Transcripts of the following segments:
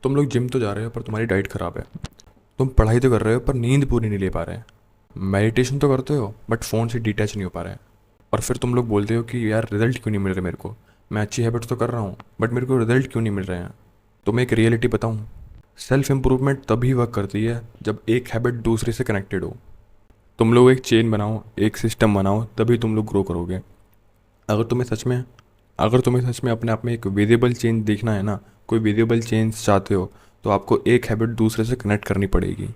तुम लोग जिम तो जा रहे हो पर तुम्हारी डाइट ख़राब है। तुम पढ़ाई तो कर रहे हो पर नींद पूरी नहीं ले पा रहे हैं। मेडिटेशन तो करते हो बट फ़ोन से डिटैच नहीं हो पा रहे हैं। और फिर तुम लोग बोलते हो कि यार रिजल्ट क्यों नहीं मिल रहे मेरे को। मैं अच्छी हैबिट्स तो कर रहा हूँ बट मेरे को रिजल्ट क्यों नहीं मिल रहे हैं। तो मैं एक रियलिटी बताऊँ, सेल्फ इम्प्रूवमेंट तभी वर्क करती है जब एक हैबिट दूसरे से कनेक्टेड हो। तुम लोग एक चेन बनाओ, एक सिस्टम बनाओ, तभी तुम लोग ग्रो करोगे। अगर तुम्हें सच में अगर तुम्हें सच में अपने आप में एक विजिबल चेंज देखना है ना, कोई विजिबल चेंज चाहते हो, तो आपको एक हैबिट दूसरे से कनेक्ट करनी पड़ेगी।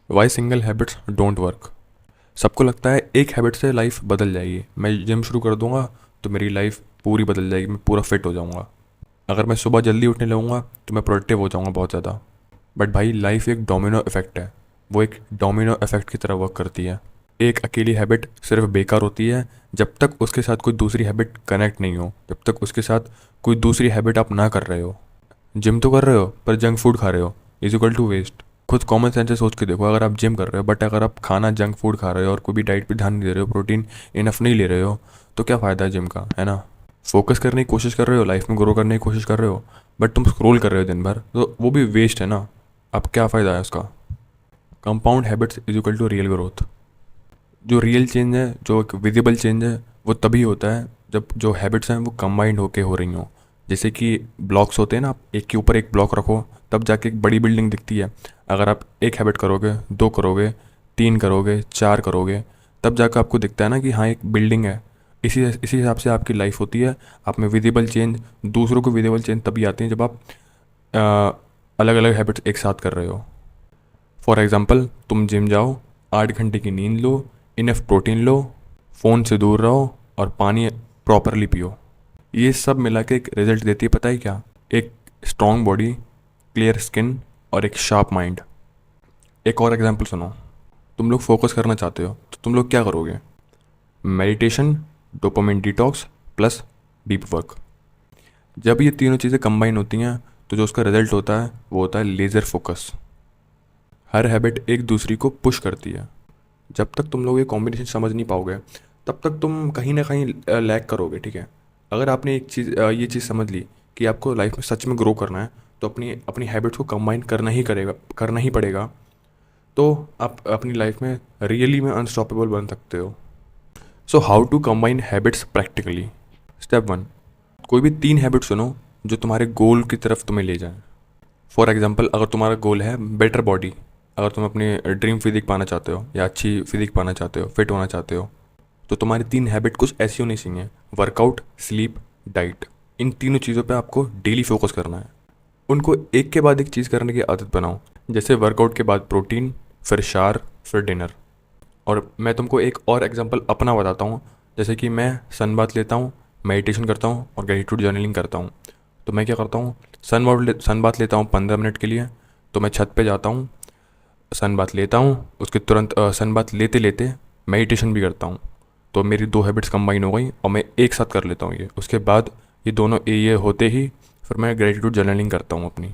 Why single habits don't work. सबको लगता है एक हैबिट से लाइफ बदल जाएगी, मैं जिम शुरू कर दूंगा तो मेरी लाइफ पूरी बदल जाएगी, मैं पूरा फिट हो जाऊंगा। अगर मैं सुबह जल्दी उठने लगूंगा तो मैं प्रोडक्टिव हो जाऊंगा बहुत ज़्यादा। बट भाई लाइफ एक डोमिनो इफेक्ट है, वो एक डोमिनो इफेक्ट की तरह वर्क करती है। एक अकेली हैबिट सिर्फ बेकार होती है जब तक उसके साथ कोई दूसरी हैबिट कनेक्ट नहीं हो, जब तक उसके साथ कोई दूसरी हैबिट आप ना कर रहे हो। जिम तो कर रहे हो पर जंक फूड खा रहे हो, इज इक्वल टू वेस्ट। खुद कॉमन सेंस से सोच के देखो, अगर आप जिम कर रहे हो बट अगर आप खाना जंक फूड खा रहे हो और कोई भी डाइट पे ध्यान नहीं दे रहे हो, प्रोटीन इनफ नहीं ले रहे हो, तो क्या फ़ायदा है जिम का, है ना। फोकस करने की कोशिश कर रहे हो, लाइफ में ग्रो करने की कोशिश कर रहे हो, बट तुम स्क्रोल कर रहे हो दिन भर, तो वो भी वेस्ट है ना। अब क्या फ़ायदा है उसका। Compound habits is equal to real growth. जो रियल चेंज है, जो एक विजिबल चेंज है, वो तभी होता है जब जो हैबिट्स हैं वो कंबाइंड होके हो रही हों। जैसे कि ब्लॉक्स होते हैं ना, आप एक के ऊपर एक ब्लॉक रखो तब जाके एक बड़ी बिल्डिंग दिखती है। अगर आप एक हैबिट करोगे, दो करोगे, तीन करोगे, चार करोगे, तब जाकर आपको दिखता है ना कि हाँ एक बिल्डिंग है। इसी हिसाब से आपकी लाइफ होती है। आप में विजिबल चेंज, दूसरों को विजिबल चेंज तभी आते हैं जब आप अलग अलग हैबिट्स एक साथ कर रहे हो। फॉर एग्ज़ाम्पल, तुम जिम जाओ, 8 घंटे की नींद लो, इनफ प्रोटीन लो, फ़ोन से दूर रहो और पानी प्रॉपरली पियो। ये सब मिला के एक रिजल्ट देती है, पता है क्या। एक स्ट्रॉन्ग बॉडी, क्लियर स्किन और एक शार्प माइंड। एक और एग्जांपल सुनो। तुम लोग फोकस करना चाहते हो तो तुम लोग क्या करोगे। Meditation, dopamine detox plus deep work. जब ये तीनों चीज़ें कंबाइन होती हैं तो जो उसका रिजल्ट होता है वो होता है लेज़र फोकस। हर हैबिट एक दूसरी को पुश करती है। जब तक तुम लोग ये कॉम्बिनेशन समझ नहीं पाओगे तब तक तुम कहीं ना कहीं लैग करोगे, ठीक है। अगर आपने ये चीज़ समझ ली कि आपको लाइफ में सच में ग्रो करना है, तो अपनी अपनी हैबिट्स को कंबाइन करना ही पड़ेगा। तो आप अपनी लाइफ में रियली में अनस्टॉपेबल बन सकते हो। So how to combine habits practically. Step 1, कोई भी 3 हैबिट चुनो जो तुम्हारे गोल की तरफ तुम्हें ले जाए। फॉर एग्जाम्पल, अगर तुम्हारा गोल है बेटर बॉडी, अगर तुम अपने ड्रीम फिजिक पाना चाहते हो या अच्छी फिजिक पाना चाहते हो, फिट होना चाहते हो, तो तुम्हारी 3 हैबिट कुछ ऐसी होनी चाहिए। Workout, sleep, diet. इन तीनों चीज़ों पे आपको डेली फोकस करना है। उनको एक के बाद एक चीज़ करने की आदत बनाओ। जैसे वर्कआउट के बाद प्रोटीन, फिर शार, फिर डिनर। और मैं तुमको एक और एग्जांपल अपना बताता हूँ। जैसे कि मैं सन बाथ लेता हूँ, मेडिटेशन करता हूँ और ग्रेटिट्यूड जर्नलिंग करता हूँ। तो मैं क्या करता हूँ, सन बाथ लेता हूँ 15 मिनट के लिए। तो मैं छत पे जाता हूँ, सन बाथ लेता हूँ, उसके तुरंत सन बाथ लेते लेते मेडिटेशन भी करता हूँ। तो मेरी 2 हैबिट्स कंबाइन हो गई और मैं एक साथ कर लेता हूँ ये। उसके बाद ये दोनों ये होते ही फिर मैं ग्रेटिट्यूड जर्नलिंग करता हूँ अपनी।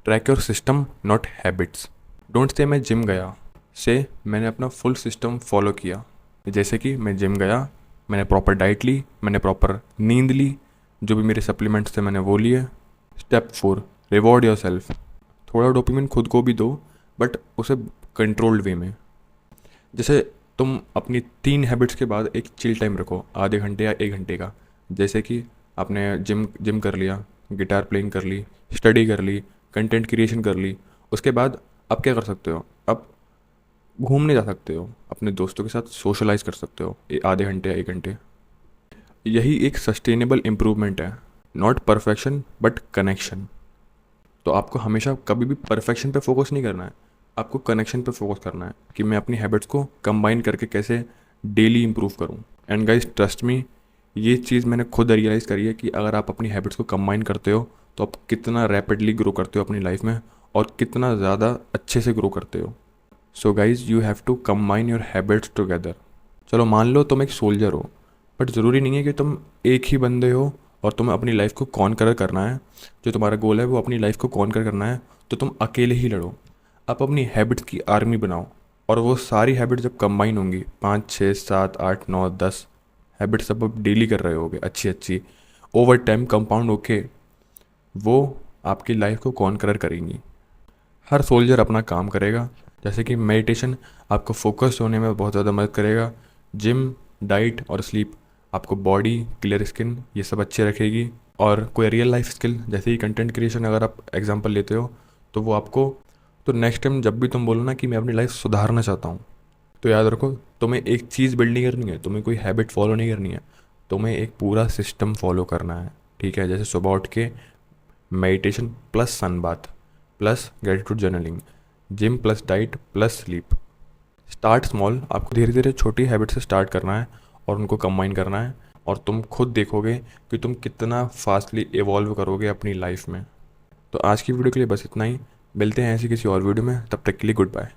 Track your system not habits. Don't say मैं जिम गया, से मैंने अपना फुल सिस्टम फॉलो किया। जैसे कि मैं जिम गया, मैंने प्रॉपर डाइट ली, मैंने प्रॉपर नींद ली, जो भी मेरे सप्लीमेंट्स थे मैंने वो लिए। Step 4, reward your self. थोड़ा डोपामिन खुद को भी दो, बट उसे कंट्रोल्ड वे में। जैसे तुम अपनी 3 हैबिट्स के बाद एक चिल टाइम रखो, आधे घंटे या 1 घंटे का। जैसे कि आपने जिम जिम कर लिया, गिटार प्लेइंग कर ली, स्टडी कर ली, कंटेंट क्रिएशन कर ली। उसके बाद आप क्या कर सकते हो, आप घूमने जा सकते हो, अपने दोस्तों के साथ सोशलाइज कर सकते हो आधे घंटे या 1 घंटे। यही एक सस्टेनेबल इम्प्रूवमेंट है। Not perfection but connection. तो आपको हमेशा कभी भी परफेक्शन पे फोकस नहीं करना है, आपको कनेक्शन पे फोकस करना है कि मैं अपनी हैबिट्स को कंबाइन करके कैसे डेली इंप्रूव करूँ। एंड गाइस ट्रस्ट मी, ये चीज़ मैंने खुद रियलाइज़ करी है कि अगर आप अपनी हैबिट्स को कंबाइन करते हो तो आप कितना रैपिडली ग्रो करते हो अपनी लाइफ में और कितना ज़्यादा अच्छे से ग्रो करते हो। So guys you have to combine your habits together. चलो मान लो तुम एक सोल्जर हो, बट ज़रूरी नहीं है कि तुम एक ही बंदे हो और तुम्हें अपनी लाइफ को कॉन्कर करना है। जो तुम्हारा गोल है वो अपनी लाइफ को कॉन्कर करना है, तो तुम अकेले ही लड़ो। आप अपनी हैबिट्स की आर्मी बनाओ और वो सारी हैबिट्स जब कंबाइन होंगी, 5 6 7 8 9 10 हैबिट्स सब आप डेली कर रहे होगे अच्छी अच्छी, ओवर टाइम कंपाउंड होके वो आपकी लाइफ को कॉन्करर करेंगी। हर सोल्जर अपना काम करेगा। जैसे कि मेडिटेशन आपको फोकस होने में बहुत ज़्यादा मदद करेगा। जिम, डाइट और स्लीप आपको बॉडी, क्लियर स्किन ये सब अच्छे रखेगी। और कोई रियल लाइफ स्किल जैसे कि कंटेंट क्रिएशन अगर आप एग्जांपल लेते हो तो वो आपको, तो नेक्स्ट टाइम जब भी तुम बोलो ना कि मैं अपनी लाइफ सुधारना चाहता हूँ, तो याद रखो तुम्हें एक चीज़ बिल्ड नहीं करनी है, तुम्हें कोई हैबिट फॉलो नहीं करनी है, तुम्हें एक पूरा सिस्टम फॉलो करना है। ठीक है, जैसे सुबह उठ के meditation plus sun bath plus gratitude journaling, gym plus diet plus sleep. Start small, आपको धीरे धीरे छोटी हैबिट से स्टार्ट करना है और उनको कंबाइन करना है, और तुम खुद देखोगे कि तुम कितना फास्टली इवॉल्व करोगे अपनी लाइफ में। तो आज की वीडियो के लिए बस इतना ही। मिलते हैं ऐसी किसी और वीडियो में, तब तक के लिए गुड बाय।